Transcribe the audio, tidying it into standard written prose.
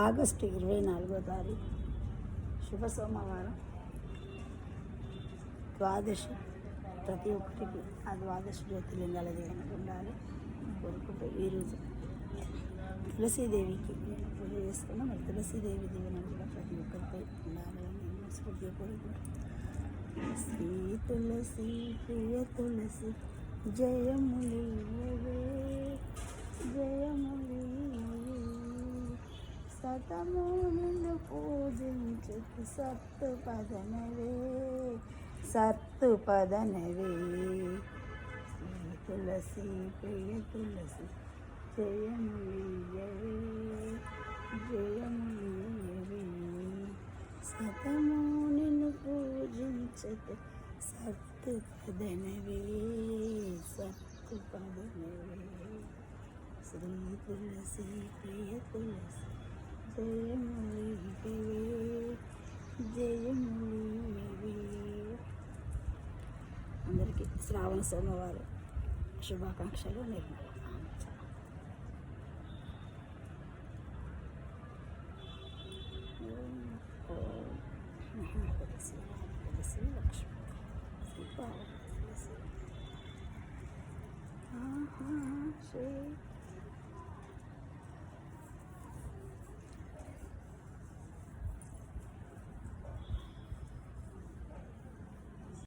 August 24వ తారీఖు శుభ సోమవారం ద్వాదశి. ప్రతి ఒక్కరికి ఆ ద్వాదశి జ్యోతిర్లింగాల దీవెన ఉండాలి కోరుకుంటూ ఈరోజు తులసీదేవికి పూజ చేసుకున్నాం. మరి తులసీదేవి దీవెన కూడా ప్రతి ఒక్కరిపై ఉండాలి అని నేను మనస్ఫూర్తిగా కోరుకుంటున్నాను. శ్రీ తులసి ప్రియ తులసి జయములియవే జయములియవే సతము నిన్ను పూజించుకు సత్తు పదనవే సత్తు పదనవే. శ్రీ తులసి ప్రియ తులసి జయములియవే జయములియవే సతము నిన్ను పూజించుకు సత్తు పదనవే సత్తు పదనవే. శ్రీ తులసి ప్రియ తులసి జయములియవే జయములియవే. అందరికీ శ్రావణ సోమవారం శుభాకాంక్షలు. నిర్మల లక్ష్మి శ్రీ